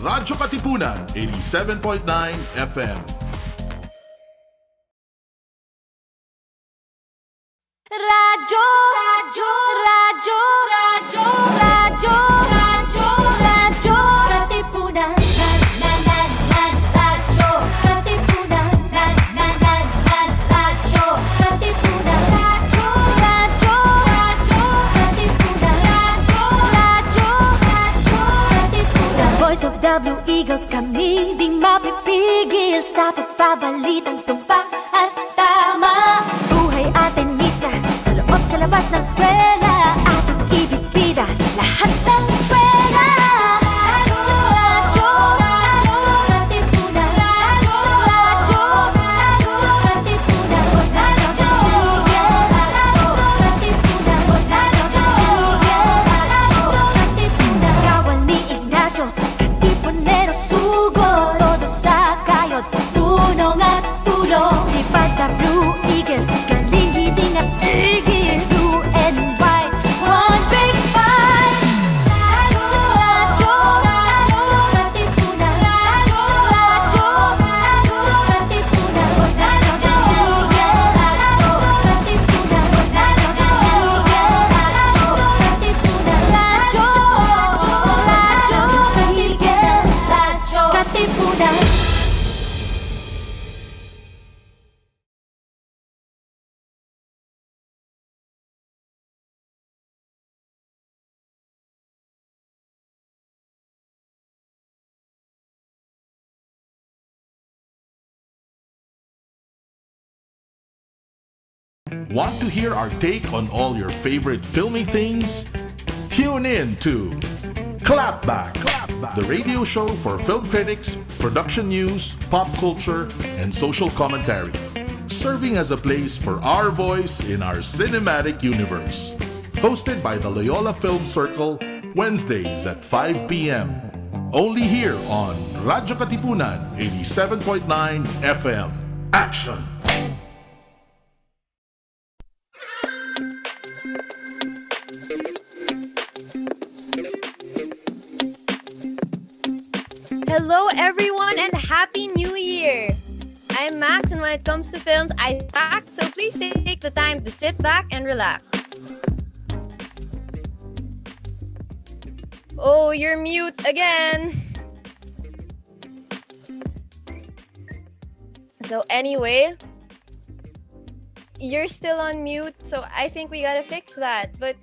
Radyo Katipunan, 87.9 FM. Radyo, radyo, radyo, radyo, radyo, radyo, radyo, Katipunan, radyo, Katipunan, radyo, Katipunan, radyo, radyo, radyo, Katipunan, radyo, Katipunan. The voice of the Blue Eagle, kami di mapipigil sa pagbabalitang tumpak at tama. Buhay atin sa labas ng eskwela, ating ibibida lahat ng eskwela. Radyo, radyo, radyo, Katipunan, radyo, radyo, radyo, Katipunan, radyo, Katipunan, radyo, Katipunan. Kawal ni Ignacio, Katipunero, sugo, todo sa kayod, tunong at tulong. Lipad na Blue Eagle, galing hiding at tigil. Want to hear our take on all your favorite filmy things? Tune in to Clapback, the radio show for film critics, production news, pop culture, and social commentary, serving as a place for our voice in our cinematic universe. Hosted by the Loyola Film Circle, Wednesdays at 5 p.m. Only here on Radyo Katipunan, 87.9 FM. Action! Hello everyone and Happy New Year! I'm Max and when it comes to films, I fact, so please take the time to sit back and relax. Oh, you're mute again! So anyway, you're still on mute, so I think we gotta fix that. But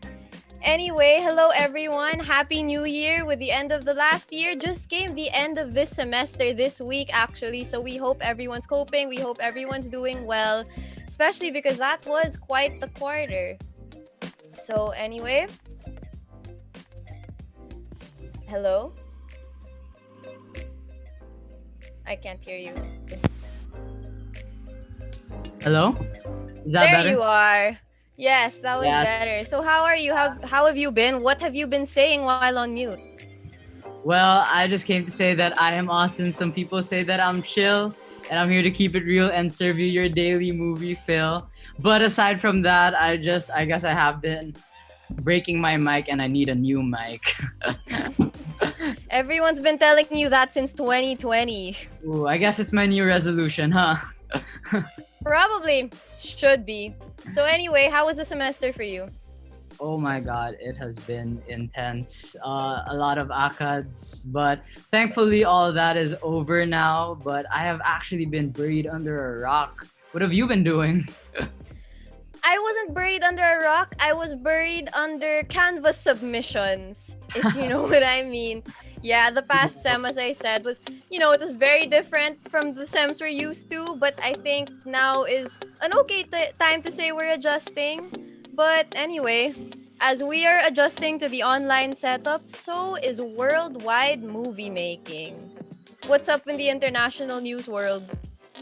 anyway, hello everyone. Happy New Year. With the end of the last year, just came the end of this semester this week actually. So we hope everyone's coping. We hope everyone's doing well, especially because that was quite the quarter. So anyway, hello? I can't hear you. Hello? Is that there better? You are. Yes, that was better. So how are you? How have you been? What have you been saying while on mute? Well, I just came to say that I am Austin. Some people say that I'm chill, and I'm here to keep it real and serve you your daily movie fill. But aside from that, I guess I have been breaking my mic and I need a new mic. Everyone's been telling you that since 2020. Ooh, I guess it's my new resolution, huh? Probably. Should be. So anyway, how was the semester for you? Oh my god, it has been intense. A lot of ACADS, but thankfully all that is over now. But I have actually been buried under a rock. What have you been doing? I wasn't buried under a rock. I was buried under Canvas submissions, if you know what I mean. Yeah, the past sem, as I said, was, it was very different from the sems we're used to. But I think now is an okay time to say we're adjusting. But anyway, as we are adjusting to the online setup, so is worldwide movie making. What's up in the international news world?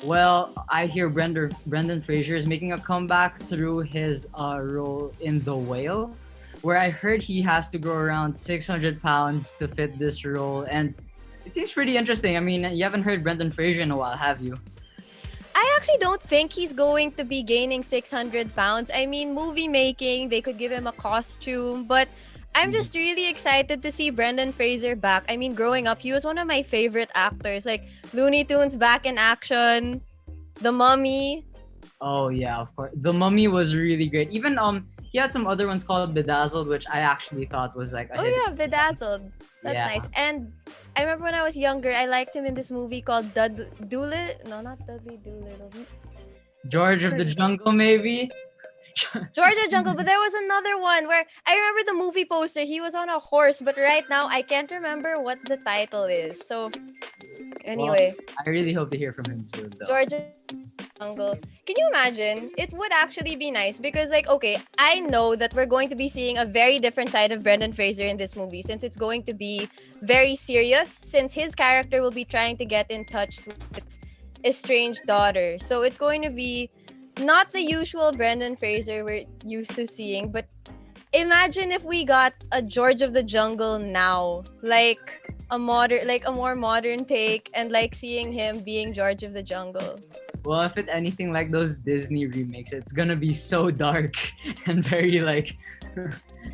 Well, I hear Brendan Fraser is making a comeback through his role in The Whale, where I heard he has to grow around 600 pounds to fit this role. And it seems pretty interesting. I mean, you haven't heard Brendan Fraser in a while, have you? I actually don't think he's going to be gaining 600 pounds. I mean, movie making, they could give him a costume, but I'm just really excited to see Brendan Fraser back. I mean, growing up, he was one of my favorite actors. Like Looney Tunes back in action, The Mummy. Oh yeah, of course. The Mummy was really great. Even he had some other ones called Bedazzled, which I actually thought was like a Oh hit. yeah, Bedazzled. That's Yeah. nice. And I remember when I was younger, I liked him in this movie called Doolittle. No, not Dudley Doolittle. George of the Jungle, maybe. Georgia Jungle, but there was another one where I remember the movie poster. He was on a horse, but right now I can't remember what the title is. So, anyway, I really hope to hear from him soon, though. Georgia Jungle. Can you imagine? It would actually be nice because, like, okay, I know that we're going to be seeing a very different side of Brendan Fraser in this movie since it's going to be very serious, since his character will be trying to get in touch with his estranged daughter. So, it's going to be not the usual Brendan Fraser we're used to seeing, but imagine if we got a George of the Jungle now, like a more modern take, and like seeing him being George of the Jungle. Well, if it's anything like those Disney remakes, it's gonna be so dark and very like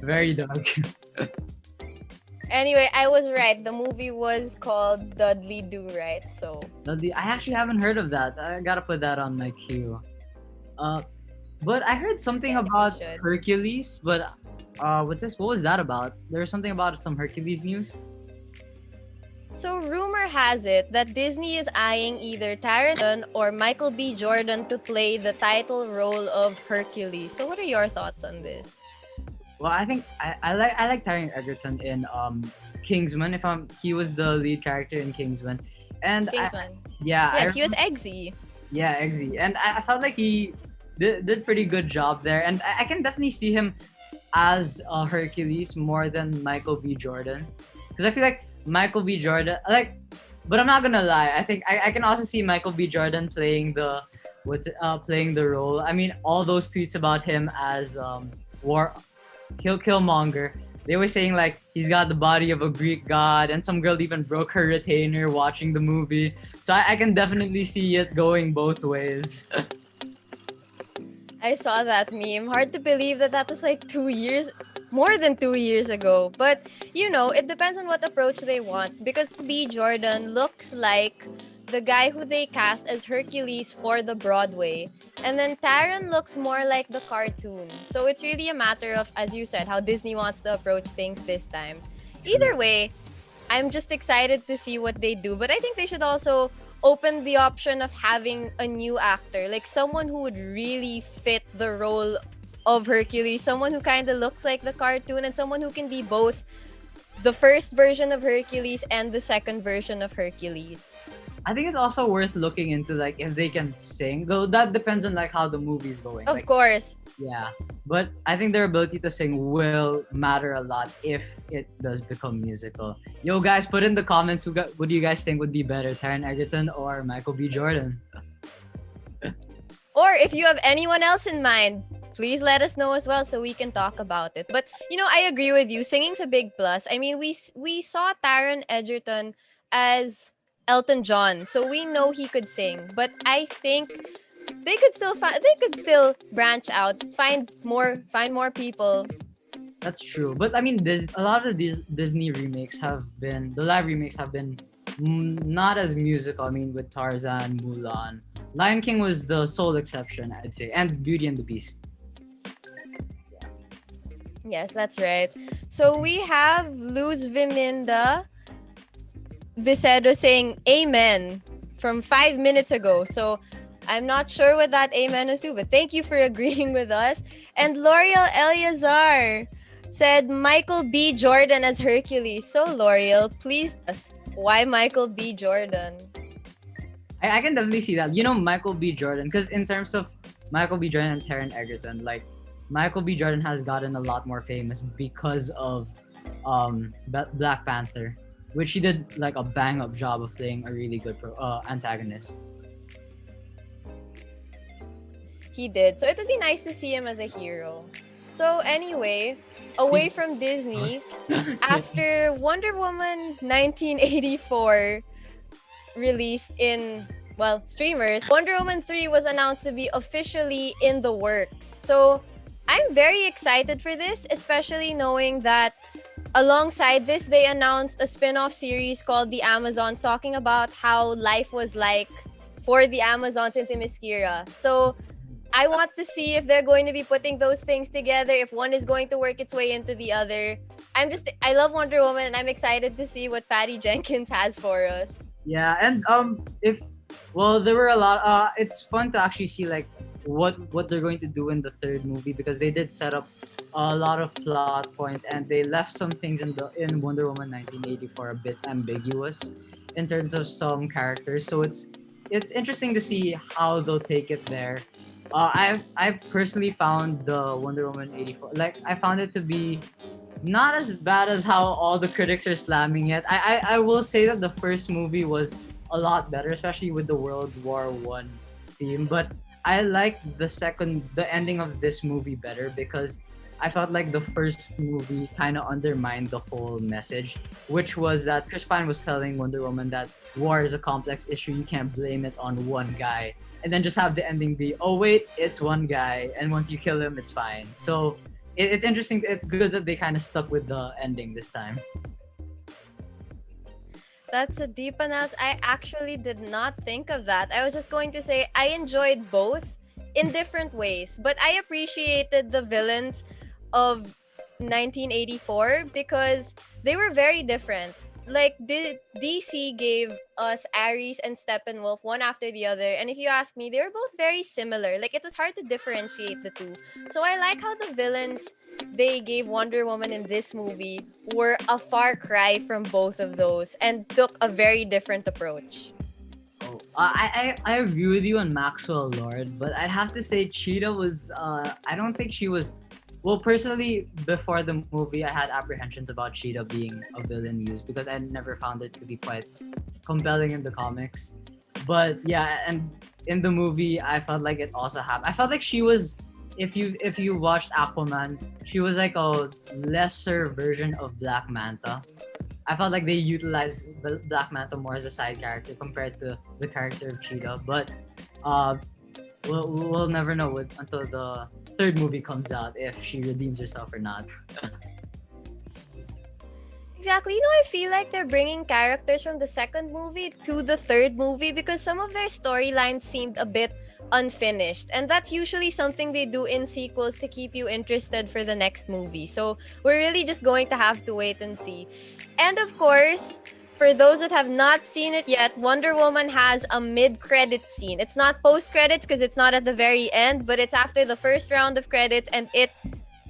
very dark. Anyway, I was right. The movie was called Dudley Do Right. So I actually haven't heard of that. I gotta put that on my queue. But I heard something Yes, you about should. Hercules. But what's this? What was that about? There was something about some Hercules news. So rumor has it that Disney is eyeing either Taron or Michael B. Jordan to play the title role of Hercules. So what are your thoughts on this? Well, I think I like Taron Egerton in Kingsman. He was the lead character in Kingsman, and Kingsman. yeah, Yes, he was Eggsy. Yeah, Eggsy. And I felt like he did pretty good job there. And I can definitely see him as Hercules more than Michael B. Jordan. Because I feel like Michael B. Jordan, but I'm not gonna lie. I think I can also see Michael B. Jordan playing playing the role. I mean, all those tweets about him as Killmonger. They were saying like he's got the body of a Greek god, and some girl even broke her retainer watching the movie. So I can definitely see it going both ways. I saw that meme. Hard to believe that was like 2 years, more than 2 years ago. But, you know, it depends on what approach they want. Because B. Jordan looks like the guy who they cast as Hercules for the Broadway. And then Taron looks more like the cartoon. So it's really a matter of, as you said, how Disney wants to approach things this time. Either way, I'm just excited to see what they do. But I think they should also open the option of having a new actor, like someone who would really fit the role of Hercules, someone who kind of looks like the cartoon, and someone who can be both the first version of Hercules and the second version of Hercules. I think it's also worth looking into like if they can sing, though that depends on like how the movie's going. Of course. Yeah, but I think their ability to sing will matter a lot if it does become musical. Yo, guys, put in the comments what do you guys think would be better, Taron Egerton or Michael B. Jordan? Or if you have anyone else in mind, please let us know as well so we can talk about it. But, you know, I agree with you. Singing's a big plus. I mean, we saw Taron Egerton as Elton John, so we know he could sing. But I think they could still branch out, find more people. That's true, but I mean, a lot of these Disney remakes the live remakes have been not as musical. I mean, with Tarzan, Mulan, Lion King was the sole exception, I'd say, and Beauty and the Beast. Yes, that's right. So we have Luz Viminda Vicedo saying amen from 5 minutes ago. So I'm not sure what that amen is to, but thank you for agreeing with us. And L'Oreal Eleazar said Michael B. Jordan as Hercules. So L'Oreal, please tell us why Michael B. Jordan? I can definitely see that. You know, Michael B. Jordan, because in terms of Michael B. Jordan and Taron Egerton, like Michael B. Jordan has gotten a lot more famous because of Black Panther, which he did like a bang up job of playing a really good antagonist. He did. So it would be nice to see him as a hero. So anyway, away from Disney, after Wonder Woman 1984 released in, well, streamers, Wonder Woman 3 was announced to be officially in the works. So I'm very excited for this, especially knowing that alongside this, they announced a spin-off series called The Amazons, talking about how life was like for the Amazons in Themyscira. So I want to see if they're going to be putting those things together, if one is going to work its way into the other. I love Wonder Woman, and I'm excited to see what Patty Jenkins has for us. Yeah, and if well, there were a lot. It's fun to actually see like what they're going to do in the third movie, because they did set up a lot of plot points, and they left some things in Wonder Woman 1984 a bit ambiguous in terms of some characters. So it's interesting to see how they'll take it there. I've personally found the Wonder Woman 84, like, I found it to be not as bad as how all the critics are slamming it. I will say that the first movie was a lot better, especially with the World War One theme. But I like the ending of this movie better, because I felt like the first movie kind of undermined the whole message, which was that Chris Pine was telling Wonder Woman that war is a complex issue. You can't blame it on one guy. And then just have the ending be, oh wait, it's one guy, and once you kill him, it's fine. So it's interesting. It's good that they kind of stuck with the ending this time. That's a deep analysis. I actually did not think of that. I was just going to say I enjoyed both in different ways, but I appreciated the villains of 1984 because they were very different. Like, DC gave us Ares and Steppenwolf one after the other, and if you ask me, they were both very similar. Like, it was hard to differentiate the two. So I like how the villains they gave Wonder Woman in this movie were a far cry from both of those and took a very different approach. Oh, I agree with you on Maxwell Lord, but I'd have to say Cheetah was I don't think she was. Well, personally, before the movie, I had apprehensions about Cheetah being a villain used, because I never found it to be quite compelling in the comics. But yeah, and in the movie, I felt like it also happened. I felt like she was, if you watched Aquaman, she was like a lesser version of Black Manta. I felt like they utilized Black Manta more as a side character compared to the character of Cheetah. But we'll never know until the third movie comes out if she redeems herself or not. Exactly. I feel like they're bringing characters from the second movie to the third movie because some of their storylines seemed a bit unfinished. And that's usually something they do in sequels to keep you interested for the next movie. So we're really just going to have to wait and see. And of course, for those that have not seen it yet, Wonder Woman has a mid-credit scene. It's not post-credits because it's not at the very end, but it's after the first round of credits, and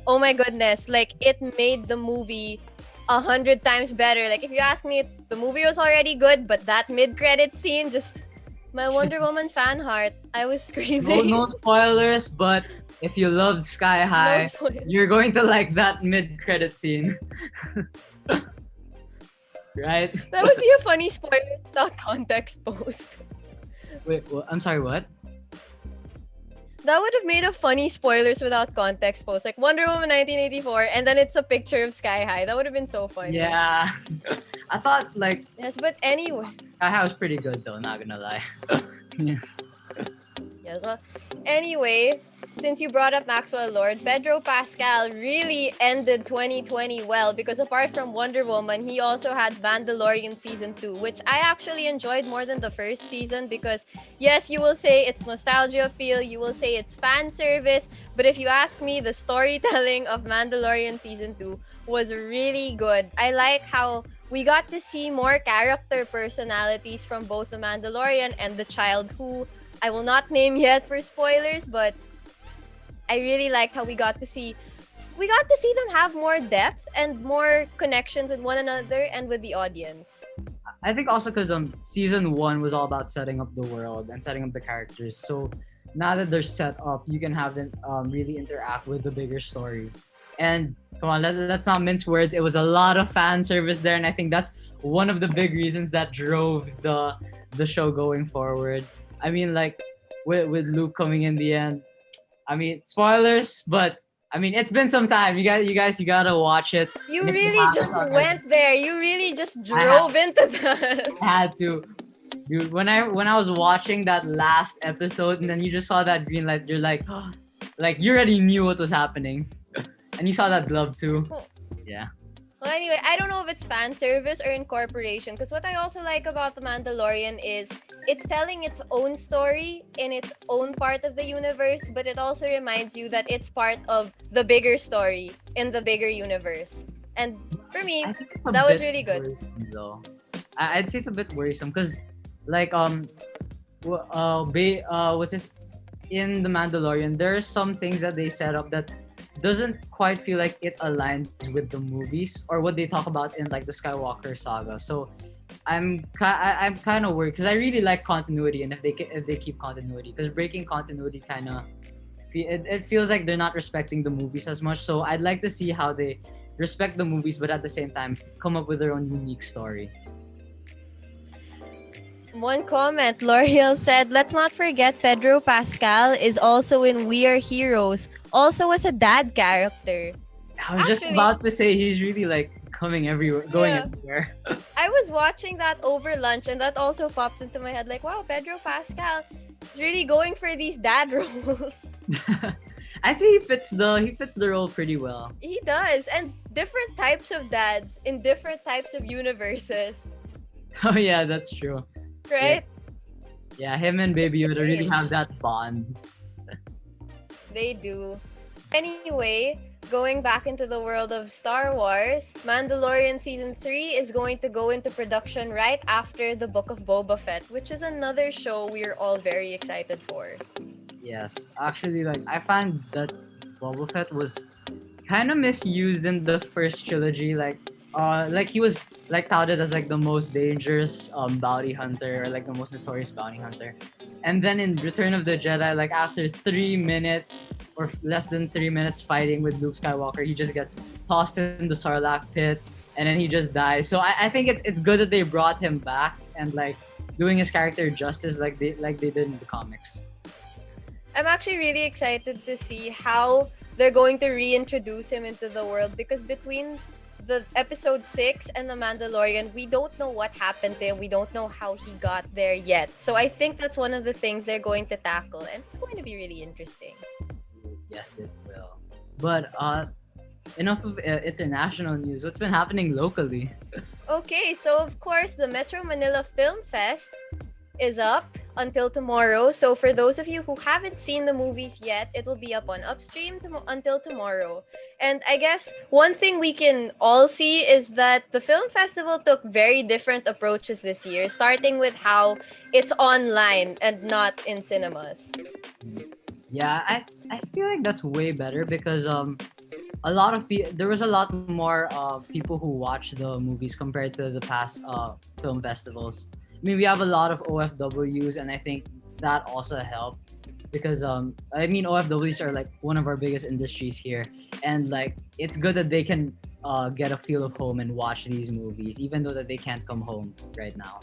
oh my goodness, like, it made the movie 100 times better. Like, if you ask me, the movie was already good, but that mid-credit scene, just my Wonder Woman fan heart, I was screaming. No spoilers, but if you loved Sky High, you're going to like that mid-credit scene. Right? That would be a funny spoiler without context post. Wait, I'm sorry, what? That would have made a funny spoilers without context post. Like Wonder Woman 1984, and then it's a picture of Sky High. That would have been so funny. Yeah. I thought, like... Yes, but anyway. Sky High was pretty good, though, not gonna lie. Yeah. Yes, well, anyway, since you brought up Maxwell Lord, Pedro Pascal really ended 2020 well because apart from Wonder Woman, he also had Mandalorian Season 2, which I actually enjoyed more than the first season because, yes, you will say it's nostalgia feel, you will say it's fan service, but if you ask me, the storytelling of Mandalorian Season 2 was really good. I like how we got to see more character personalities from both the Mandalorian and the child who I will not name yet for spoilers, but I really liked how we got to see them have more depth and more connections with one another and with the audience. I think also because season 1 was all about setting up the world and setting up the characters. So now that they're set up, you can have them really interact with the bigger story. And come on, let's not mince words. It was a lot of fan service there, and I think that's one of the big reasons that drove the show going forward. I mean, like, with Luke coming in the end. I mean, spoilers, but I mean, it's been some time. You guys, you gotta watch it. You really just went there. You really just drove into that. I had to, dude. When I was watching that last episode, and then you just saw that green light, you're like, oh, Like you already knew what was happening, and you saw that glove too. Yeah. Well, anyway, I don't know if it's fan service or incorporation, because what I also like about The Mandalorian is it's telling its own story in its own part of the universe, but it also reminds you that it's part of the bigger story in the bigger universe. And for me, I think it's a that was bit really good. worrisome, though. I'd say it's a bit worrisome because, like, what's this? In The Mandalorian, there are some things that they set up that doesn't quite feel like it aligns with the movies or what they talk about in like the Skywalker saga. So I'm kind of worried because I really like continuity, and if they keep continuity, because breaking continuity kind of it feels like they're not respecting the movies as much. So I'd like to see how they respect the movies, but at the same time come up with their own unique story. One comment, L'Oreal said, let's not forget Pedro Pascal is also in We Are Heroes, also as a dad character. I was just about to say he's really like coming everywhere, going Yeah. everywhere. I was watching that over lunch, and that also popped into my head, like, wow, Pedro Pascal is really going for these dad roles. I'd say he fits the role pretty well. He does, and different types of dads in different types of universes, Oh yeah, that's true. right? Yeah, him and Baby Yoda really have that bond. They do. Anyway, going back into the world of Star Wars, Mandalorian Season 3 is going to go into production right after the Book of Boba Fett, which is another show we're all very excited for. Yes, actually, like I found that Boba Fett was kind of misused in the first trilogy. Like he was like touted as like the most dangerous bounty hunter, or like the most notorious bounty hunter. And then in Return of the Jedi, like after 3 minutes or less than 3 minutes fighting with Luke Skywalker, he just gets tossed in the Sarlacc pit, and then he just dies. So I think it's good that they brought him back and like doing his character justice like they did in the comics. I'm actually really excited to see how they're going to reintroduce him into the world, because between the episode 6 and the Mandalorian, we don't know what happened to him. We don't know how he got there yet. So I think that's one of the things they're going to tackle, and it's going to be really interesting. Yes, it will. But enough of international news. What's been happening locally? Okay, so of course, the Metro Manila Film Fest is up until tomorrow. So for those of you who haven't seen the movies yet, it will be up on Upstream until tomorrow. And I guess one thing we can all see is that the film festival took very different approaches this year, starting with how it's online and not in cinemas. Yeah, I feel like that's way better because a lot of there was a lot more people who watched the movies compared to the past film festivals. I mean, we have a lot of OFWs, and I think that also helped because OFWs are like one of our biggest industries here, and like it's good that they can get a feel of home and watch these movies, even though that they can't come home right now.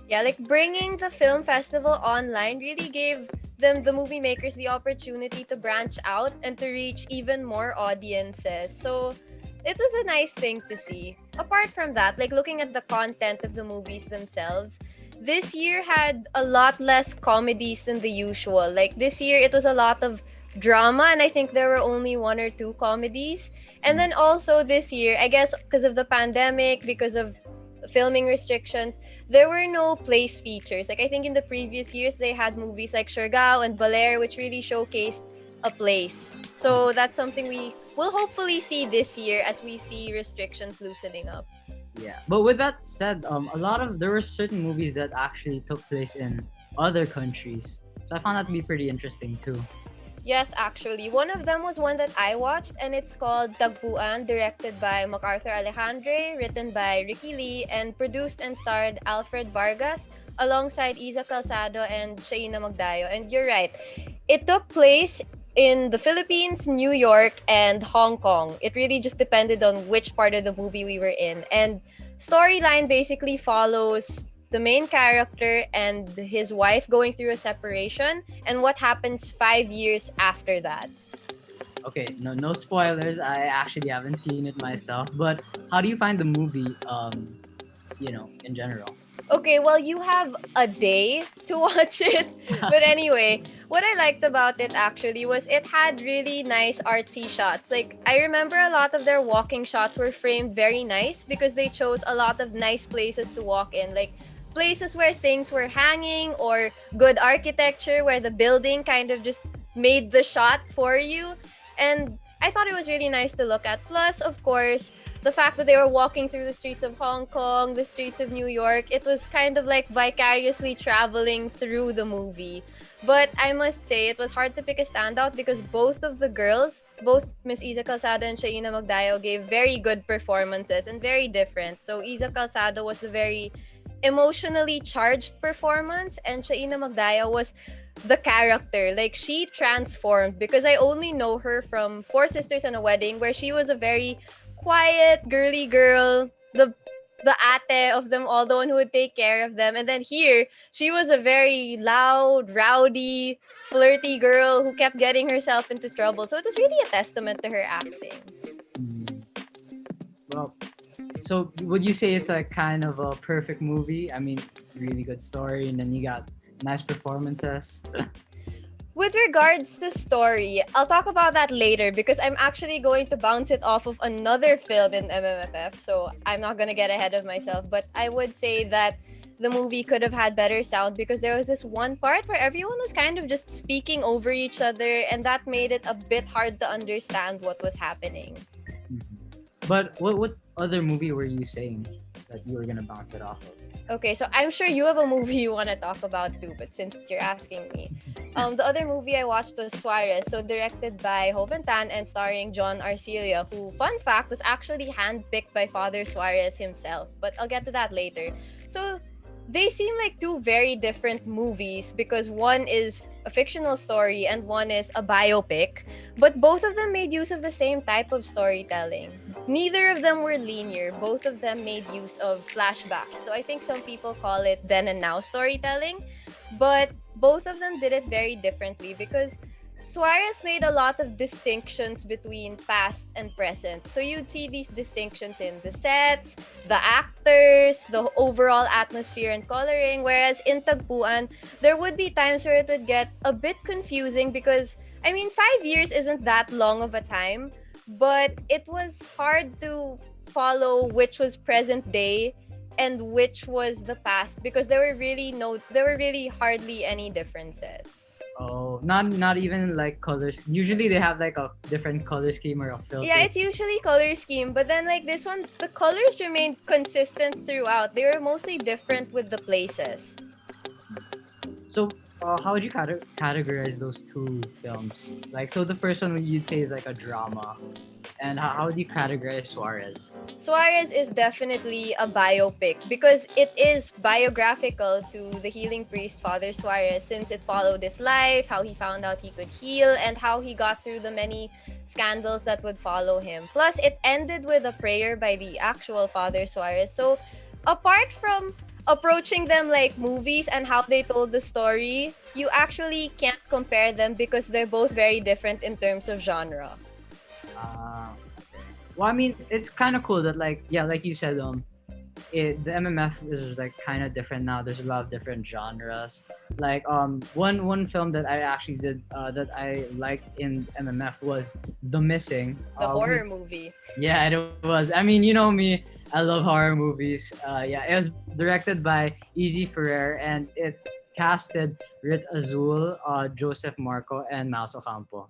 Yeah, like bringing the film festival online really gave the movie makers the opportunity to branch out and to reach even more audiences. So it was a nice thing to see. Apart from that, like looking at the content of the movies themselves, this year had a lot less comedies than the usual. Like this year, it was a lot of drama, and I think there were only 1 or 2 comedies. And then also this year, I guess because of the pandemic, because of filming restrictions, there were no place features. Like I think in the previous years, they had movies like Siargao and Baler, which really showcased a place. So that's something we will hopefully see this year as we see restrictions loosening up. Yeah, but with that said, there were certain movies that actually took place in other countries, so I found that to be pretty interesting too. Yes, actually. One of them was one that I watched, and it's called Tagpuan, directed by MacArthur Alejandre, written by Ricky Lee, and produced and starred Alfred Vargas alongside Isa Calzado and Shaina Magdayo. And you're right, it took place in the Philippines, New York, and Hong Kong. It really just depended on which part of the movie we were in. And storyline basically follows the main character and his wife going through a separation and what happens 5 years after that. Okay, no spoilers. I actually haven't seen it myself, but how do you find the movie in general? Okay, well, you have a day to watch it. But anyway, what I liked about it actually was it had really nice artsy shots. Like, I remember a lot of their walking shots were framed very nice because they chose a lot of nice places to walk in. Like, places where things were hanging, or good architecture where the building kind of just made the shot for you. And I thought it was really nice to look at. Plus, of course, the fact that they were walking through the streets of Hong Kong, the streets of New York, it was kind of like vicariously traveling through the movie. But I must say, it was hard to pick a standout because both of the girls, both Miss Isa Calzado and Shaina Magdayo, gave very good performances and very different. So Isa Calzado was the very emotionally charged performance, and Shaina Magdayo was the character. Like, she transformed, because I only know her from Four Sisters and a Wedding, where she was a very quiet, girly girl, the ate of them all, the one who would take care of them. And then here, she was a very loud, rowdy, flirty girl who kept getting herself into trouble. So it was really a testament to her acting. Mm. Well, so would you say it's a kind of a perfect movie? I mean, really good story, and then you got nice performances. With regards to story, I'll talk about that later because I'm actually going to bounce it off of another film in MMFF, so I'm not going to get ahead of myself. But I would say that the movie could have had better sound because there was this one part where everyone was kind of just speaking over each other, and that made it a bit hard to understand what was happening. But what other movie were you saying that you were gonna bounce it off of? Okay, so I'm sure you have a movie you want to talk about too, but since you're asking me, the other movie I watched was Suarez, so directed by Hoven Tan and starring John Arcilia, who, fun fact, was actually handpicked by Father Suarez himself. But I'll get to that later. So they seem like two very different movies because one is a fictional story and one is a biopic, but both of them made use of the same type of storytelling. Neither of them were linear. Both of them made use of flashbacks. So I think some people call it then and now storytelling, but both of them did it very differently because Suarez made a lot of distinctions between past and present. So you'd see these distinctions in the sets, the actors, the overall atmosphere and coloring. Whereas in Tagpuan, there would be times where it would get a bit confusing because, I mean, 5 years isn't that long of a time, but it was hard to follow which was present day and which was the past because there were really hardly any differences. Oh, not even like colors. Usually they have like a different color scheme or a filter. Yeah, it's usually color scheme, but then like this one, the colors remained consistent throughout. They were mostly different with the places. So, how would you categorize those two films? Like, so the first one you'd say is like a drama, and how would you categorize Suarez? Suarez is definitely a biopic because it is biographical to the healing priest Father Suarez, since it followed his life, how he found out he could heal, and how he got through the many scandals that would follow him. Plus, it ended with a prayer by the actual Father Suarez. So, apart from approaching them like movies and how they told the story, you actually can't compare them because they're both very different in terms of genre. Well, I mean, it's kind of cool that like you said, the MMF is like kind of different now. There's a lot of different genres. Like one film that I actually did that I liked in MMF was The Missing. The horror movie. Yeah, it was. I mean, you know me, I love horror movies. Yeah, it was directed by Easy Ferrer and it casted Ritz Azul, Joseph Marco, and Mouse Ocampo.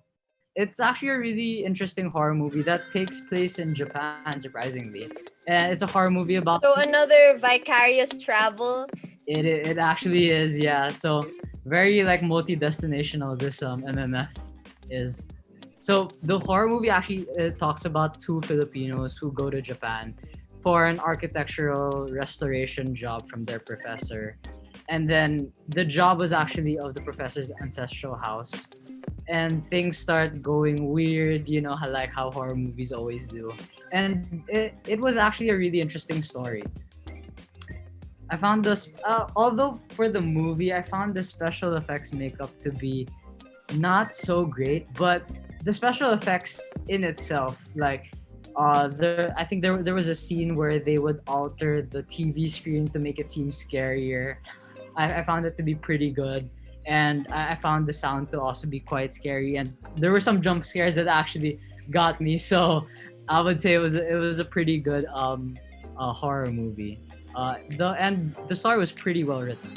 It's actually a really interesting horror movie that takes place in Japan, surprisingly. And it's a horror movie about... So another vicarious travel. It actually is, yeah. So very like multi-destinational this MMF is. So the horror movie actually talks about two Filipinos who go to Japan for an architectural restoration job from their professor. And then the job was actually of the professor's ancestral house. And things start going weird, you know, how horror movies always do. And it was actually a really interesting story. I found this, although for the movie, I found the special effects makeup to be not so great, but the special effects in itself, like, I think there was a scene where they would alter the TV screen to make it seem scarier. I found it to be pretty good. and I found the sound to also be quite scary, and there were some jump scares that actually got me. So I would say it was a pretty good horror movie. The story was pretty well written.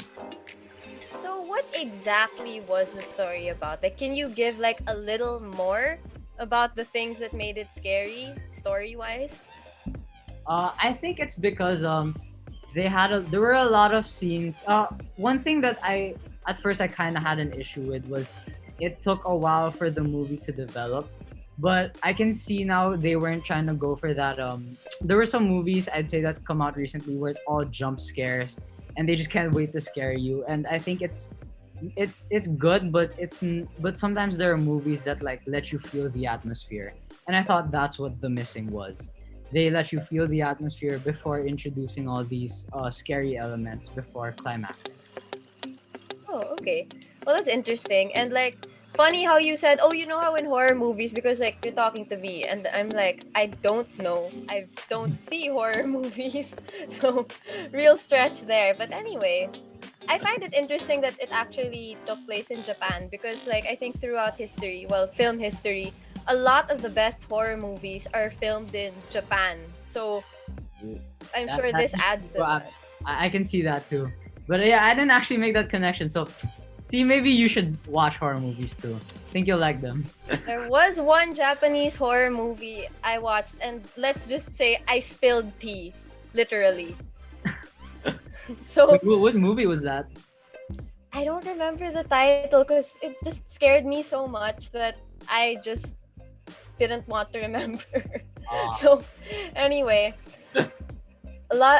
So what exactly was the story about? Like, can you give like a little more about the things that made it scary, story-wise? I think it's because there were a lot of scenes. One thing that I at first I kind of had an issue with was it took a while for the movie to develop, but I can see now they weren't trying to go for that. There were some movies I'd say that come out recently where it's all jump scares and they just can't wait to scare you, and I think it's good, but sometimes there are movies that like let you feel the atmosphere, and I thought that's what the missing was. They let you feel the atmosphere before introducing all these scary elements before climax. Oh, okay. Well, that's interesting. And like, funny how you said, oh, you know how in horror movies, because like you're talking to me, and I'm like, I don't know. I don't see horror movies. So, real stretch there. But anyway, I find it interesting that it actually took place in Japan because, like, I think throughout history, well, film history, a lot of the best horror movies are filmed in Japan. So, I'm sure this adds to Well, that. I can see that too. But yeah, I didn't actually make that connection. So, see, maybe you should watch horror movies too. Think you'll like them. There was one Japanese horror movie I watched, and let's just say I spilled tea, literally. So What movie was that? I don't remember the title because it just scared me so much that I just didn't want to remember. Ah. So anyway,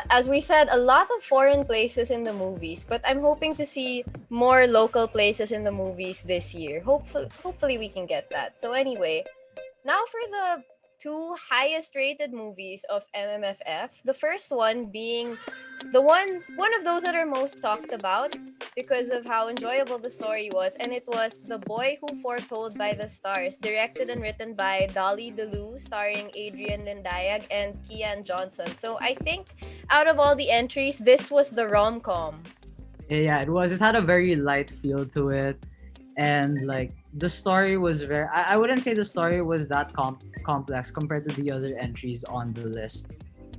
as we said, a lot of foreign places in the movies, but I'm hoping to see more local places in the movies this year. Hopefully we can get that. So anyway, now for the two highest rated movies of MMFF. The first one being one of those that are most talked about because of how enjoyable the story was, and it was The Boy Who Foretold by the Stars, directed and written by Dolly DeLue, starring Adrian Lindayag and Kian Johnson. So I think out of all the entries, this was the rom-com. Yeah, it was. It had a very light feel to it, and like the story was very. I wouldn't say the story was that complex compared to the other entries on the list,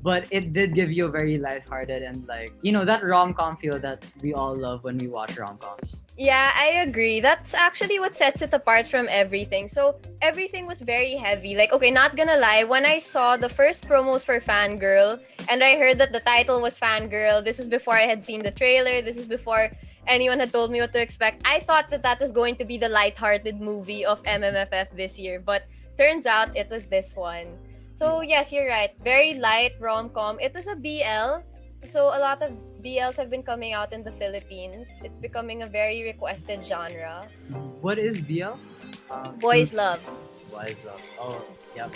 but it did give you a very lighthearted and like that rom-com feel that we all love when we watch rom-coms. Yeah, I agree. That's actually what sets it apart from everything. So everything was very heavy. Like, okay, not gonna lie, when I saw the first promos for Fangirl and I heard that the title was Fangirl, this was before I had seen the trailer, this is before anyone had told me what to expect. I thought that was going to be the lighthearted movie of MMFF this year, but turns out it was this one. So yes, you're right. Very light rom-com. It was a BL. So a lot of BLs have been coming out in the Philippines. It's becoming a very requested genre. What is BL? Boys love. Boys love. Oh, yep.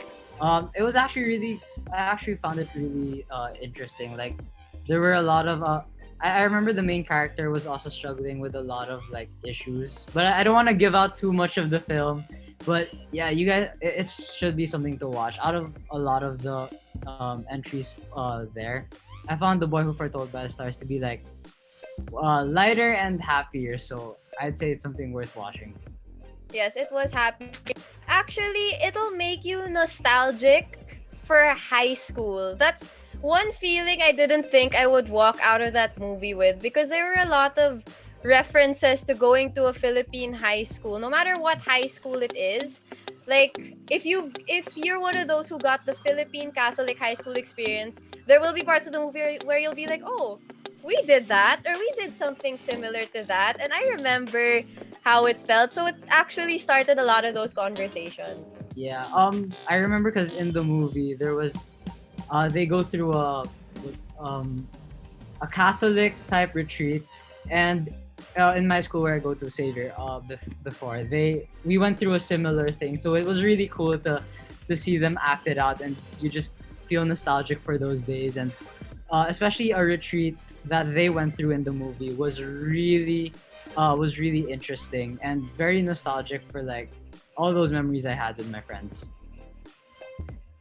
It was actually really. I actually found it really interesting. Like, there were a lot of. I remember the main character was also struggling with a lot of like issues, but I don't want to give out too much of the film. But yeah, you guys, it should be something to watch. Out of a lot of the entries there, I found The Boy Who Foretold by the Stars to be like lighter and happier. So I'd say it's something worth watching. Yes, it was happy. Actually, it'll make you nostalgic for high school. That's one feeling I didn't think I would walk out of that movie with, because there were a lot of references to going to a Philippine high school, no matter what high school it is. Like, if you're one of those who got the Philippine Catholic high school experience, there will be parts of the movie where you'll be like, oh, we did that, or we did something similar to that, and I remember how it felt. So it actually started a lot of those conversations. Yeah. I remember because in the movie there was, they go through a Catholic type retreat, and in my school where I go to, Xavier, before we went through a similar thing. So it was really cool to see them act it out, and you just feel nostalgic for those days. And especially a retreat that they went through in the movie was really interesting and very nostalgic for like all those memories I had with my friends.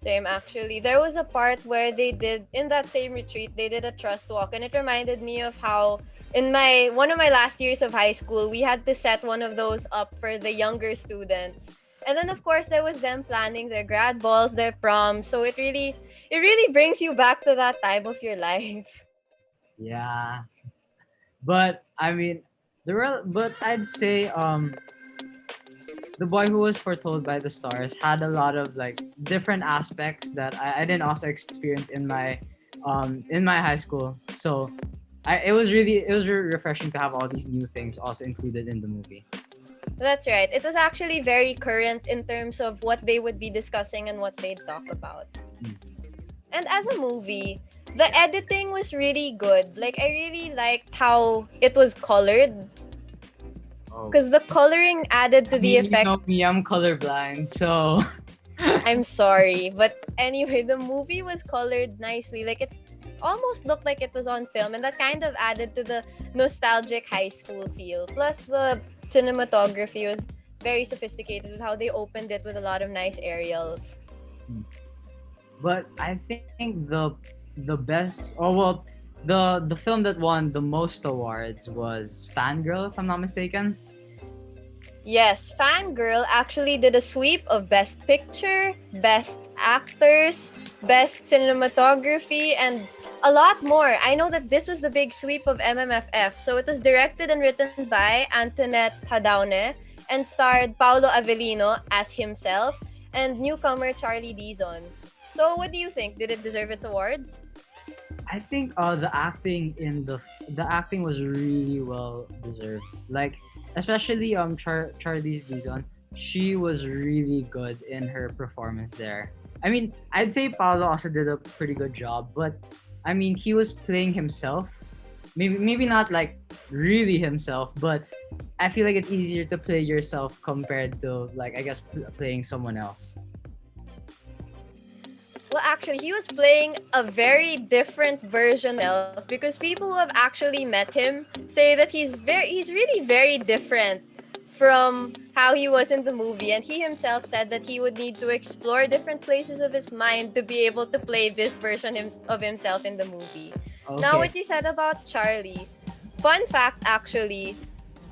Same actually. There was a part where they did in that same retreat, they did a trust walk, and it reminded me of how in my one of my last years of high school, we had to set one of those up for the younger students. And then of course there was them planning their grad balls, their proms. So it really brings you back to that time of your life. Yeah. But I mean, but I'd say the boy who was foretold by the stars had a lot of like different aspects that I didn't also experience in my high school. So it was really refreshing to have all these new things also included in the movie. That's right. It was actually very current in terms of what they would be discussing and what they'd talk about. Mm. And as a movie, the editing was really good. Like, I really liked how it was colored. Oh. Because the coloring added to the effect. You know me, I'm colorblind, so I'm sorry. But anyway, the movie was colored nicely. Like, it almost looked like it was on film. And that kind of added to the nostalgic high school feel. Plus, the cinematography was very sophisticated with how they opened it with a lot of nice aerials. but I think the best, the film that won the most awards was Fangirl, if I'm not mistaken. Yes, Fangirl actually did a sweep of Best Picture, Best Actors, Best Cinematography, and a lot more. I know that this was the big sweep of MMFF. So it was directed and written by Antoinette Hadaune and starred Paolo Avellino as himself and newcomer Charlie Dizon. So what do you think? Did it deserve its awards? I think the acting was really well deserved. Like especially Charlize Theron, she was really good in her performance there. I mean, I'd say Paolo also did a pretty good job, but I mean, he was playing himself. Maybe not like really himself, but I feel like it's easier to play yourself compared to like I guess playing someone else. Well, actually, he was playing a very different version of because people who have actually met him say that he's really very different from how he was in the movie, and he himself said that he would need to explore different places of his mind to be able to play this version of himself in the movie. Okay. Now, what you said about Charlie, fun fact actually,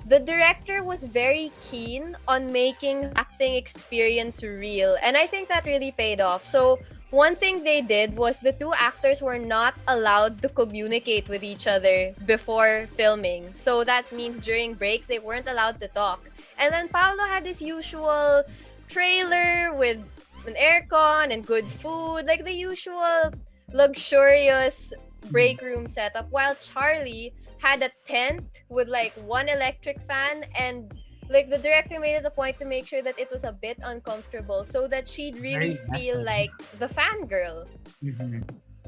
the director was very keen on making acting experience real, and I think that really paid off. So one thing they did was the two actors were not allowed to communicate with each other before filming. So that means during breaks, they weren't allowed to talk. And then Paolo had his usual trailer with an aircon and good food, like the usual luxurious break room setup, while Charlie had a tent with like one electric fan, and like the director made it a point to make sure that it was a bit uncomfortable so that she'd really feel like the fangirl. Mm-hmm.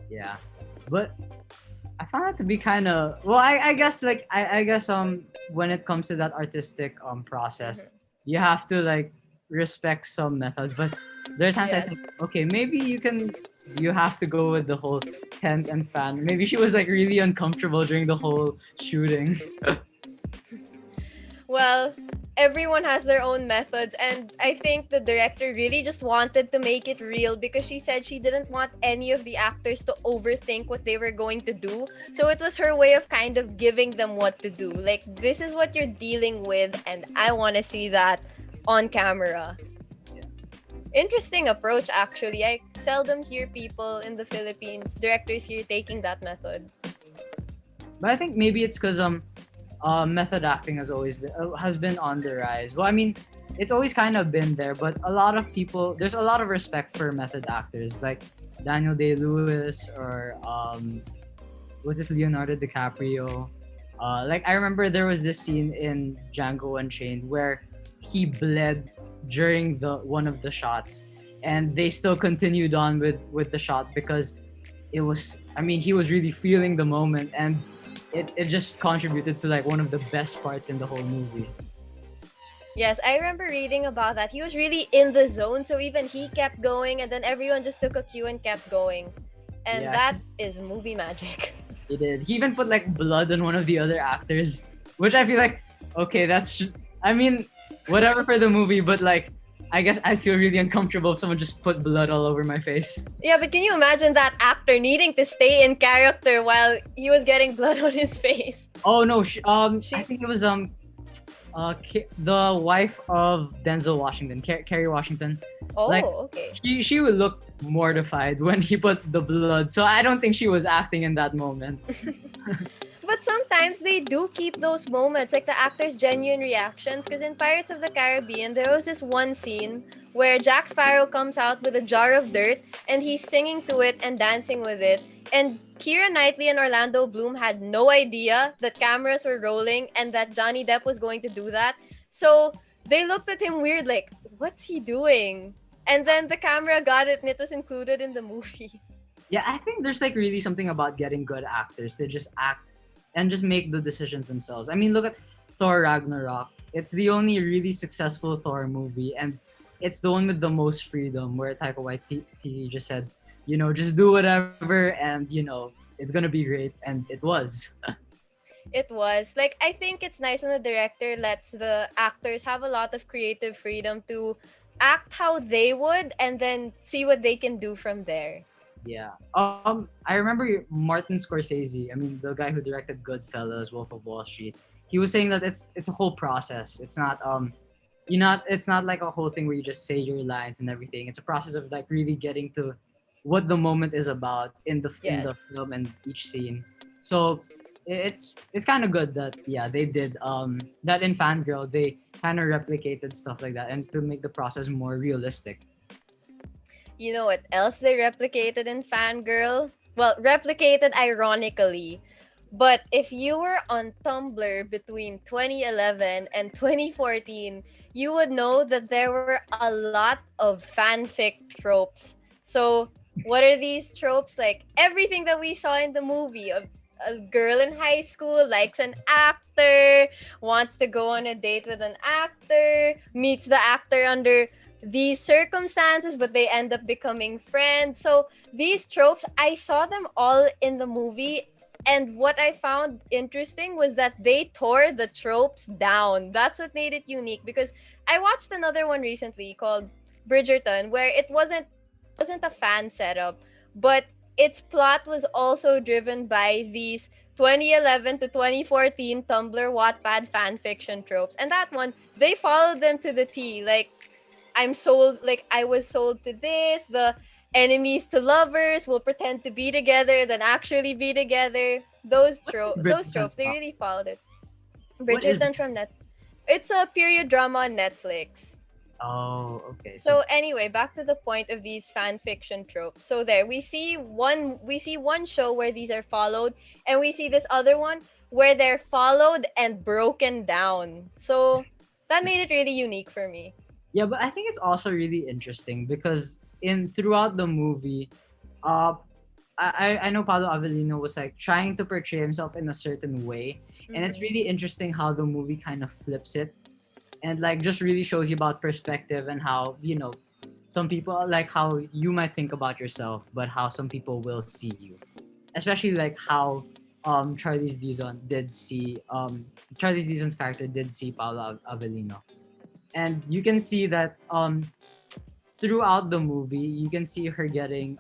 Yeah, but I found it to be kind of I guess like I guess when it comes to that artistic process, you have to like respect some methods, but there are times I think okay, maybe you have to go with the whole tent and fan. Maybe she was like really uncomfortable during the whole shooting. Well, everyone has their own methods, and I think the director really just wanted to make it real because she said she didn't want any of the actors to overthink what they were going to do. So it was her way of kind of giving them what to do. Like, this is what you're dealing with, and I want to see that on camera. Interesting approach, actually. I seldom hear people in the Philippines, directors here, taking that method. But I think maybe it's because method acting has been on the rise. Well, I mean, it's always kind of been there, but there's a lot of respect for method actors like Daniel Day-Lewis or what's this, Leonardo DiCaprio. Like I remember there was this scene in Django Unchained where he bled during one of the shots, and they still continued on with the shot because he was really feeling the moment, and it just contributed to like one of the best parts in the whole movie. Yes, I remember reading about that. He was really in the zone, so even he kept going, and then everyone just took a cue and kept going. And that is movie magic. He did. He even put like blood on one of the other actors, which I feel like, okay, I mean, whatever for the movie, but like, I guess I feel really uncomfortable if someone just put blood all over my face. Yeah, but can you imagine that actor needing to stay in character while he was getting blood on his face? Oh no, I She think it was the wife of Denzel Washington, Kerry Washington. Oh, Like, okay. she would look mortified when he put the blood. So I don't think she was acting in that moment. But sometimes they do keep those moments, like the actor's genuine reactions. Because in Pirates of the Caribbean, there was this one scene where Jack Sparrow comes out with a jar of dirt and he's singing to it and dancing with it. And Keira Knightley and Orlando Bloom had no idea that cameras were rolling and that Johnny Depp was going to do that. So they looked at him weird, like, what's he doing? And then the camera got it and it was included in the movie. Yeah, I think there's like really something about getting good actors to just act and just make the decisions themselves. I mean, look at Thor Ragnarok. It's the only really successful Thor movie, and it's the one with the most freedom, where Taika Waititi just said, just do whatever, and it's gonna be great, and it was. It was. Like, I think it's nice when the director lets the actors have a lot of creative freedom to act how they would and then see what they can do from there. Yeah. I remember Martin Scorsese. I mean, the guy who directed Goodfellas, Wolf of Wall Street. He was saying that it's a whole process. It's not it's not like a whole thing where you just say your lines and everything. It's a process of like really getting to what the moment is about in the film and each scene. So it's kind of good that they did that in Fangirl. They kind of replicated stuff like that and to make the process more realistic. You know what else they replicated in Fangirl? Well, replicated ironically. But if you were on Tumblr between 2011 and 2014, you would know that there were a lot of fanfic tropes. So, what are these tropes? Like everything that we saw in the movie. A girl in high school likes an actor, wants to go on a date with an actor, meets the actor under these circumstances, but they end up becoming friends. So these tropes, I saw them all in the movie. And what I found interesting was that they tore the tropes down. That's what made it unique, because I watched another one recently called Bridgerton, where it wasn't a fan setup, but its plot was also driven by these 2011 to 2014 Tumblr Wattpad fan fiction tropes. And that one, they followed them to the T. Like, I was sold to this, the enemies to lovers will pretend to be together, then actually be together. Those tropes, they really followed it. Bridgerton from It's a period drama on Netflix. Oh, okay. So anyway, back to the point of these fan fiction tropes. So there, we see one show where these are followed, and we see this other one where they're followed and broken down. So that made it really unique for me. Yeah, but I think it's also really interesting because throughout the movie, I know Pablo Avellino was like trying to portray himself in a certain way, and it's really interesting how the movie kind of flips it, and like just really shows you about perspective and how some people like how you might think about yourself, but how some people will see you, especially like how Charlize Theron's character did see Pablo Avellino. And you can see that throughout the movie, you can see her getting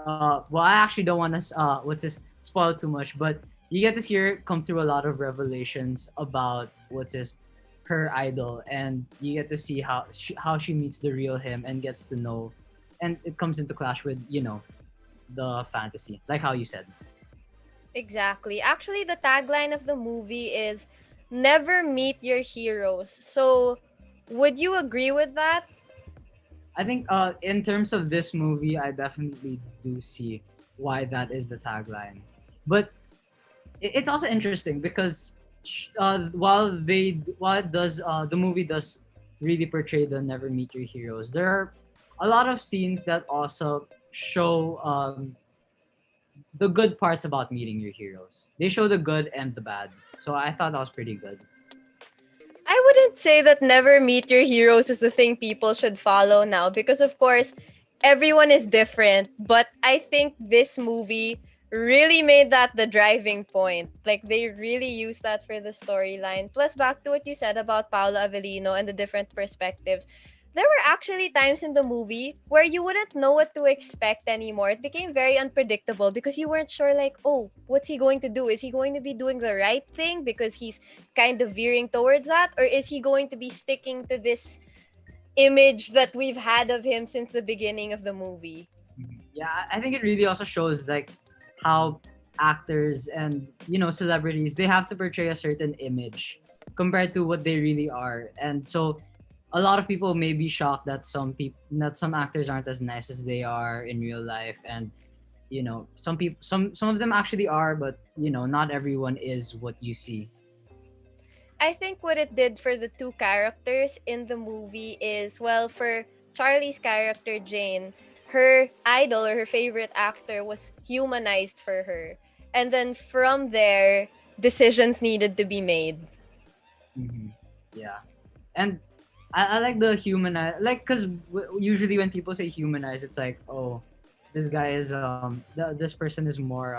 well, I actually don't want to spoil too much, but you get to see her come through a lot of revelations about her idol, and you get to see how she meets the real him and gets to know, and it comes into clash with the fantasy, like how you said. Exactly. Actually, the tagline of the movie is "Never meet your heroes." So, would you agree with that? I think in terms of this movie, I definitely do see why that is the tagline. But it's also interesting because while the movie does really portray the never meet your heroes, there are a lot of scenes that also show the good parts about meeting your heroes. They show the good and the bad. So I thought that was pretty good. I wouldn't say that never meet your heroes is the thing people should follow now, because of course everyone is different, but I think this movie really made that the driving point. Like they really used that for the storyline. Plus, back to what you said about Paolo Avellino and the different perspectives. There were actually times in the movie where you wouldn't know what to expect anymore. It became very unpredictable because you weren't sure, like, oh, what's he going to do? Is he going to be doing the right thing because he's kind of veering towards that? Or is he going to be sticking to this image that we've had of him since the beginning of the movie? Yeah, I think it really also shows like how actors and celebrities, they have to portray a certain image compared to what they really are. And so a lot of people may be shocked that some actors aren't as nice as they are in real life, and some of them actually are, but not everyone is what you see. I think what it did for the two characters in the movie is, well, for Charlie's character, Jane, her idol or her favorite actor was humanized for her. And then from there, decisions needed to be made. Yeah, and I like the humanize, like, because usually when people say humanize, it's like, oh, this guy is this person is more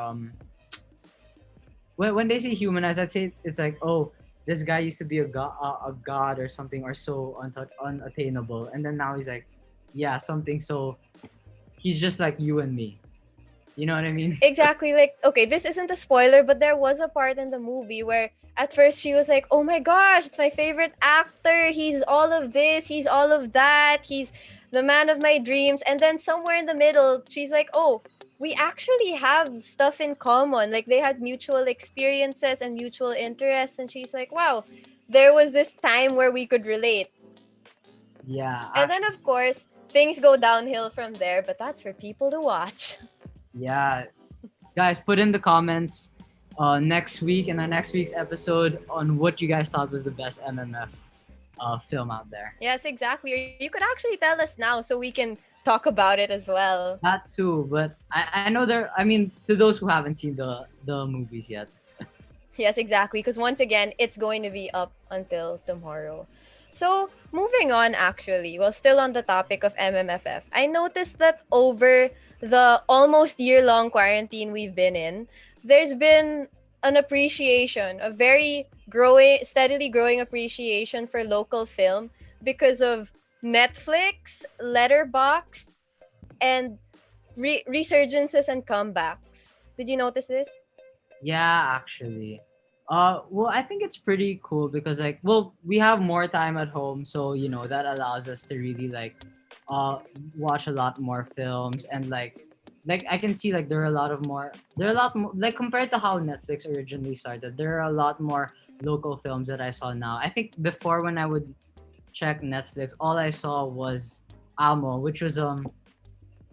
when they say humanize, I'd say it's like, oh, this guy used to be a god or something, or so unattainable, and then now he's like, yeah, something, so he's just like you and me. You know what I mean? Exactly. Like, okay, this isn't a spoiler, but there was a part in the movie where at first she was like, oh my gosh, it's my favorite actor. He's all of this, he's all of that, he's the man of my dreams. And then somewhere in the middle, she's like, oh, we actually have stuff in common. Like, they had mutual experiences and mutual interests. And she's like, wow, there was this time where we could relate. Yeah. And then, of course, things go downhill from there, but that's for people to watch. Yeah, guys, put in the comments next week in our next week's episode on what you guys thought was the best MMF film out there. Yes, exactly. Or you could actually tell us now so we can talk about it as well. That too, but I know I mean, to those who haven't seen the movies yet. Yes, exactly. Because once again, it's going to be up until tomorrow. So, moving on actually, well, still on the topic of MMFF, I noticed that over the almost year-long quarantine we've been in, there's been an appreciation, a very steadily growing appreciation for local film because of Netflix, Letterboxd, and resurgences and comebacks. Did you notice this? Yeah, actually. Well, I think it's pretty cool because, like, well, we have more time at home, so that allows us to really watch a lot more films, and like I can see like there are a lot more, like, compared to how Netflix originally started, there are a lot more local films that I saw now. I think before, when I would check Netflix, all I saw was Amo, which was a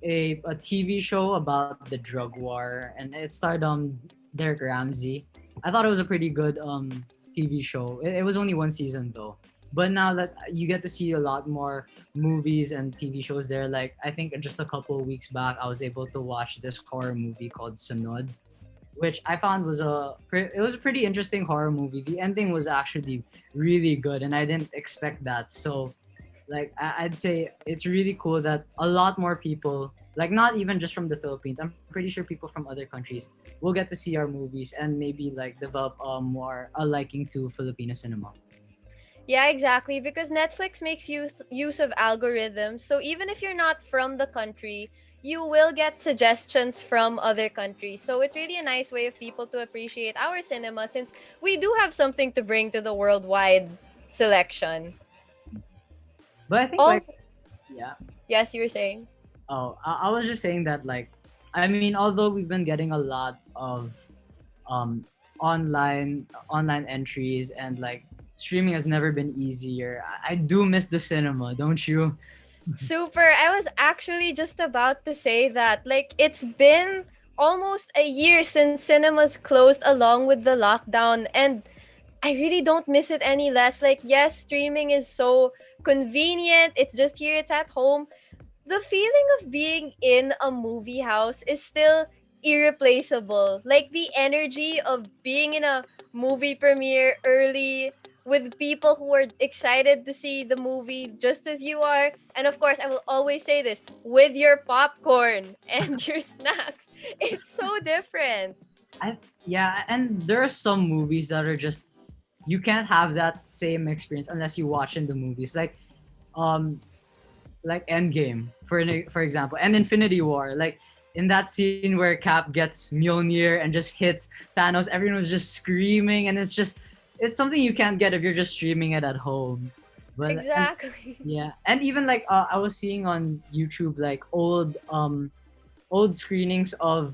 TV show about the drug war, and it starred Derek Ramsey. I thought it was a pretty good TV show. It was only one season though. But now that you get to see a lot more movies and TV shows there, like I think just a couple of weeks back, I was able to watch this horror movie called Sunod, which I found was a pretty interesting horror movie. The ending was actually really good, and I didn't expect that. So, like, I'd say it's really cool that a lot more people, like, not even just from the Philippines, I'm pretty sure people from other countries will get to see our movies and maybe like develop more a liking to Filipino cinema. Yeah, exactly. Because Netflix makes use of algorithms. So even if you're not from the country, you will get suggestions from other countries. So it's really a nice way of people to appreciate our cinema, since we do have something to bring to the worldwide selection. But I think Also, yeah. yes, you were saying. Oh, I was just saying that, like, I mean, although we've been getting a lot of online entries, and like streaming has never been easier, I do miss the cinema, don't you? Super. I was actually just about to say that. Like, it's been almost a year since cinemas closed along with the lockdown, and I really don't miss it any less. Like, yes, streaming is so convenient. It's just here, it's at home. The feeling of being in a movie house is still irreplaceable. Like, the energy of being in a movie premiere early with people who are excited to see the movie just as you are. And of course, I will always say this, with your popcorn and your snacks. It's so different. Yeah, and there are some movies that are just you can't have that same experience unless you watch in the movies. Um like Endgame for example, and Infinity War. Like in that scene where Cap gets Mjolnir and just hits Thanos, everyone was just screaming, and it's something you can't get if you're just streaming it at home. And Exactly. yeah, and even like I was seeing on YouTube like old screenings of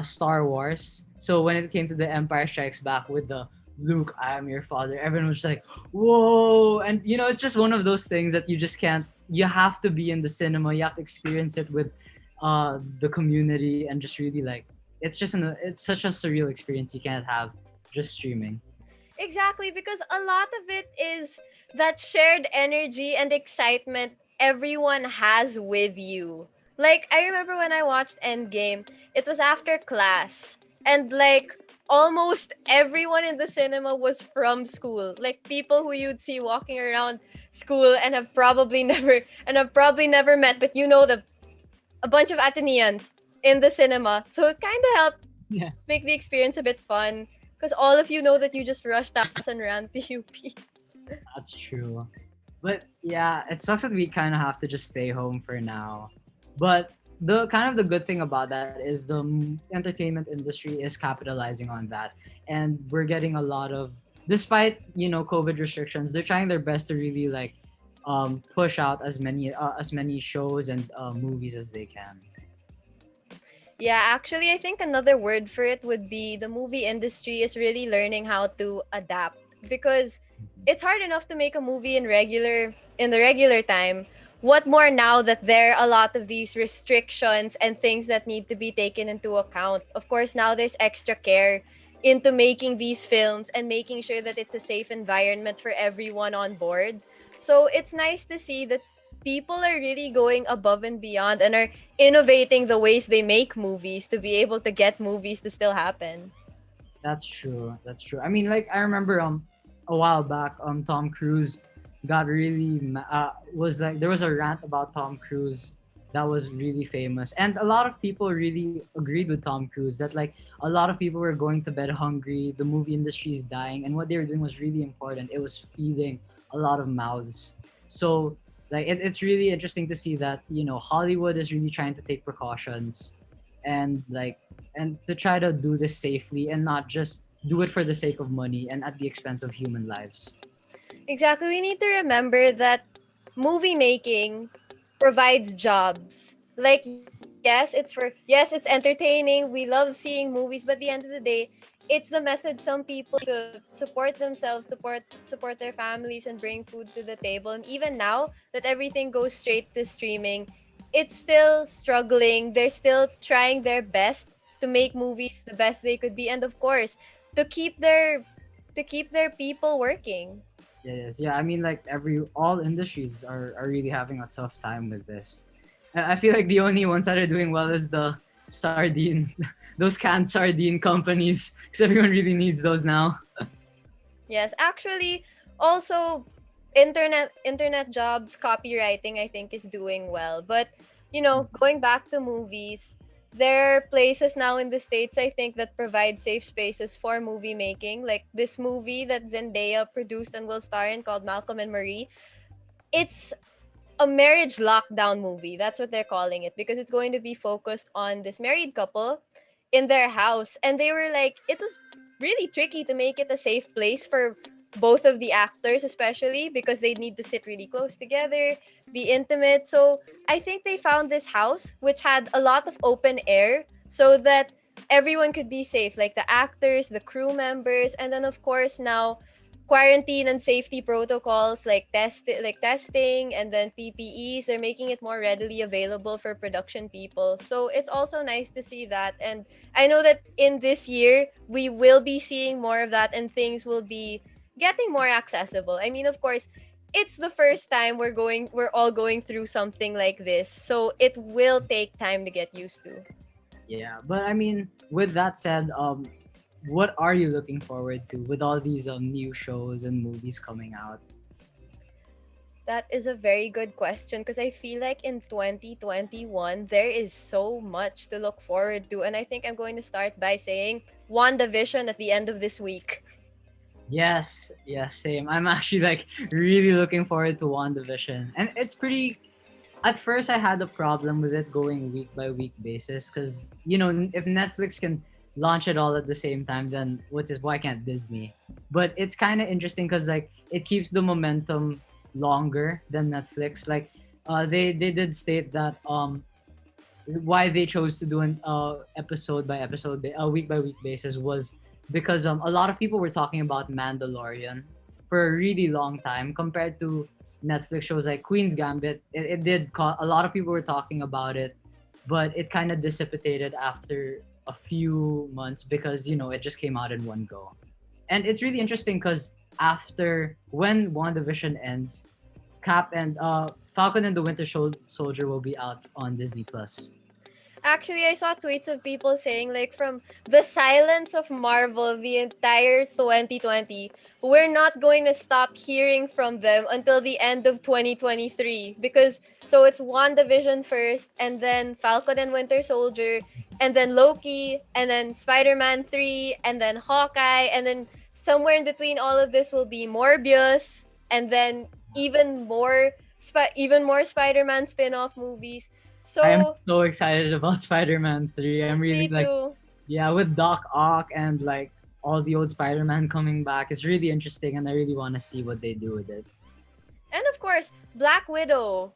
Star Wars. So when it came to the Empire Strikes Back with the Luke, I am your father, everyone was like, whoa. And it's just one of those things that you just can't, you have to be in the cinema, you have to experience it with the community, and just really like, it's such a surreal experience you can't have just streaming. Exactly, because a lot of it is that shared energy and excitement everyone has with you. Like, I remember when I watched Endgame, it was after class, and like, almost everyone in the cinema was from school. Like, people who you'd see walking around school and have probably never met, but a bunch of Ateneans in the cinema. So it kind of helped Yeah, make the experience a bit fun because all of you know that you just rushed out and ran to UP. that's true. But yeah, it sucks that we kind of have to just stay home for now. But the good thing about that is the entertainment industry is capitalizing on that, and we're getting a lot of, despite COVID restrictions, they're trying their best to really like push out as many shows and movies as they can. Yeah, actually, I think another word for it would be the movie industry is really learning how to adapt because it's hard enough to make a movie in the regular time. What more now that there are a lot of these restrictions and things that need to be taken into account. Of course, now there's extra care into making these films and making sure that it's a safe environment for everyone on board. So it's nice to see that people are really going above and beyond and are innovating the ways they make movies to be able to get movies to still happen. That's true. That's true. I mean, like I remember a while back Tom Cruise got really was like there was a rant about Tom Cruise that was really famous, and a lot of people really agreed with Tom Cruise that like a lot of people were going to bed hungry. The movie industry is dying, and what they were doing was really important. It was feeding a lot of mouths. So like it's really interesting to see that Hollywood is really trying to take precautions and like and to try to do this safely and not just do it for the sake of money and at the expense of human lives. Exactly. We need to remember that movie making provides jobs. Like yes, it's entertaining. We love seeing movies, but at the end of the day, it's the method some people to support themselves, support their families and bring food to the table. And even now that everything goes straight to streaming, it's still struggling. They're still trying their best to make movies the best they could be and of course, to keep their people working. Yes, yeah. I mean, like all industries are really having a tough time with this. I feel like the only ones that are doing well is the sardine, those canned sardine companies, because everyone really needs those now. Yes, actually, also internet jobs, copywriting, I think is doing well. But going back to movies, there are places now in the States, I think, that provide safe spaces for movie making. Like this movie that Zendaya produced and will star in called Malcolm and Marie. It's a marriage lockdown movie. That's what they're calling it because it's going to be focused on this married couple in their house. And they were like, it was really tricky to make it a safe place for both of the actors, especially because they need to sit really close together, be intimate. So I think they found this house which had a lot of open air so that everyone could be safe, like the actors, the crew members, and then of course now quarantine and safety protocols like testing and then PPEs, they're making it more readily available for production people. So it's also nice to see that. And I know that in this year we will be seeing more of that and things will be getting more accessible. I mean, of course, it's the first time we're all going through something like this. So it will take time to get used to. Yeah, but I mean, with that said, what are you looking forward to with all these new shows and movies coming out? That is a very good question because I feel like in 2021 there is so much to look forward to, and I think I'm going to start by saying WandaVision at the end of this week. Yes, yes, same. I'm actually like really looking forward to WandaVision. And it's pretty at first I had a problem with it going week by week basis because if Netflix can launch it all at the same time, then why can't Disney? But it's kind of interesting because like it keeps the momentum longer than Netflix. Like they did state that why they chose to do an episode by episode, a week by week basis was because a lot of people were talking about Mandalorian for a really long time compared to Netflix shows like Queen's Gambit. A lot of people were talking about it, but it kind of dissipated after a few months because it just came out in one go. And it's really interesting because after when WandaVision ends, Cap and Falcon and the Winter Soldier will be out on Disney Plus. Actually, I saw tweets of people saying, like, from the silence of Marvel the entire 2020, we're not going to stop hearing from them until the end of 2023. Because, so it's WandaVision first, and then Falcon and Winter Soldier, and then Loki, and then Spider-Man 3, and then Hawkeye, and then somewhere in between all of this will be Morbius, and then even more Spider-Man spin-off movies. So I am so excited about Spider-Man 3. I'm really me too. with Doc Ock and like all the old Spider-Man coming back. It's really interesting and I really want to see what they do with it. And of course, Black Widow.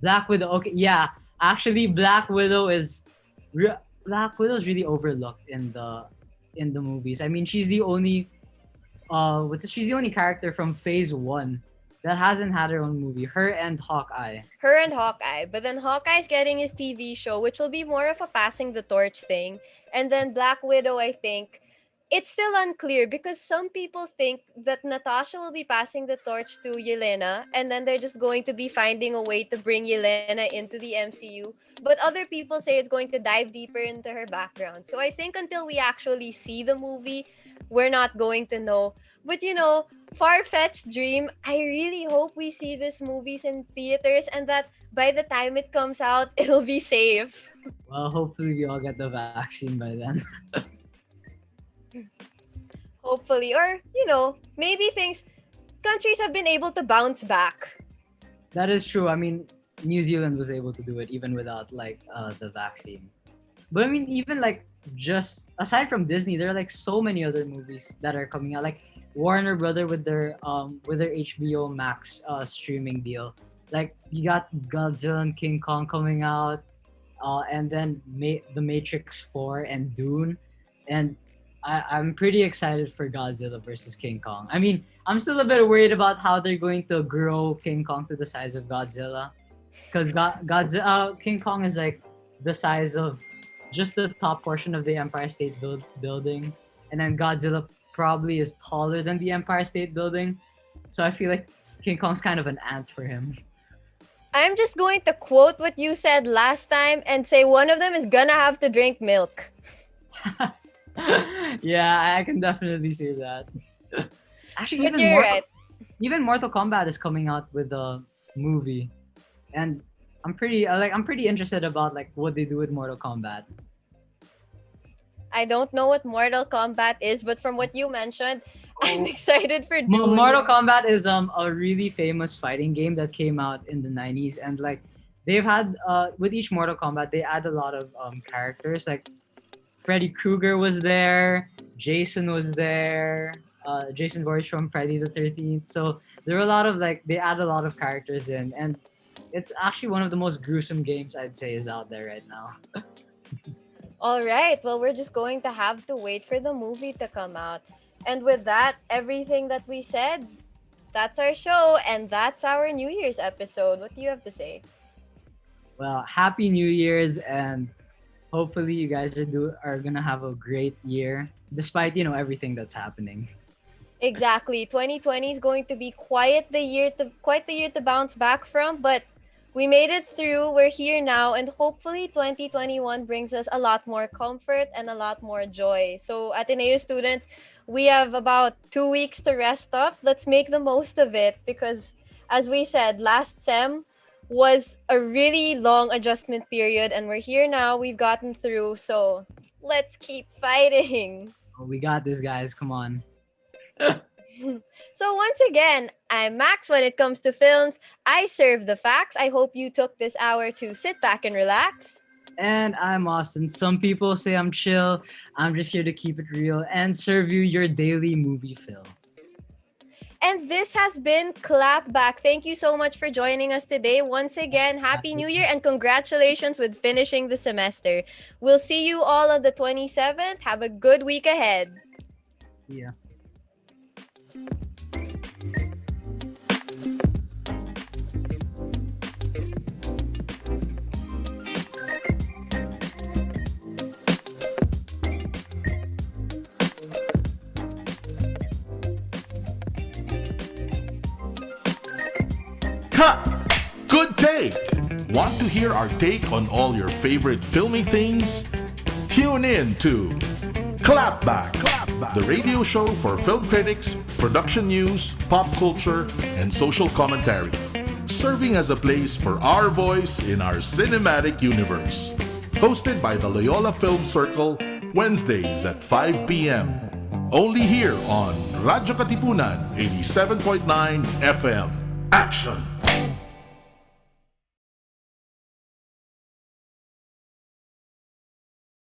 Black Widow. Okay, yeah. Actually, Black Widow is really overlooked in the movies. I mean, she's the only she's the only character from Phase 1 that hasn't had her own movie. Her and Hawkeye. But then Hawkeye's getting his TV show, which will be more of a passing the torch thing. And then Black Widow, I think, it's still unclear because some people think that Natasha will be passing the torch to Yelena, and then they're just going to be finding a way to bring Yelena into the MCU. But other people say it's going to dive deeper into her background. So I think until we actually see the movie, we're not going to know. But far-fetched dream, I really hope we see this movies in theaters and that by the time it comes out, it'll be safe. Well, hopefully we all get the vaccine by then. Hopefully. Or, maybe countries have been able to bounce back. That is true. I mean, New Zealand was able to do it even without the vaccine. But I mean, even just aside from Disney, there are so many other movies that are coming out. Like Warner Brother with their HBO Max streaming deal. Like you got Godzilla and King Kong coming out, and then The Matrix 4 and Dune, and I'm pretty excited for Godzilla versus King Kong. I mean, I'm still a bit worried about how they're going to grow King Kong to the size of Godzilla, because King Kong is the size of just the top portion of the Empire State Building, and then Godzilla probably is taller than the Empire State Building. So I feel like King Kong's kind of an ant for him. I'm just going to quote what you said last time and say one of them is gonna have to drink milk. Yeah, I can definitely say that. Actually, But you're right. Even Mortal Kombat is coming out with a movie, and I'm pretty interested about what they do with Mortal Kombat. I don't know what Mortal Kombat is, but from what you mentioned, I'm excited for Dune. Mortal Kombat is a really famous fighting game that came out in the 90s, and they've had with each Mortal Kombat they add a lot of characters. Like Freddy Krueger was there, Jason was there, Jason Voorhees from Friday the 13th. So there were a lot of they add a lot of characters in, and it's actually one of the most gruesome games I'd say is out there right now. All right. Well, we're just going to have to wait for the movie to come out. And with that, everything that we said, that's our show and that's our New Year's episode. What do you have to say? Well, Happy New Year's, and hopefully you guys are gonna have a great year despite everything that's happening. Exactly. 2020 is going to be quite the year to bounce back from, but we made it through. We're here now, and hopefully 2021 brings us a lot more comfort and a lot more joy. So Ateneo students, we have about 2 weeks to rest up. Let's make the most of it because as we said, last sem was a really long adjustment period, and we're here now. We've gotten through, so let's keep fighting. Oh, we got this, guys. Come on. So once again, I'm Max. When it comes to films, I serve the facts. I hope you took this hour to sit back and relax. And I'm Austin. Some people say I'm chill. I'm just here to keep it real and serve you your daily movie fill. And this has been Clapback. Thank you so much for joining us today. Once again, Happy New Year and congratulations with finishing the semester. We'll see you all on the 27th. Have a good week ahead. Yeah. Ha! Good take! Want to hear our take on all your favorite filmy things? Tune in to Clapback, the radio show for film critics, production news, pop culture, and social commentary, serving as a place for our voice in our cinematic universe. Hosted by the Loyola Film Circle, Wednesdays at 5 p.m. Only here on Radyo Katipunan 87.9 FM. Action!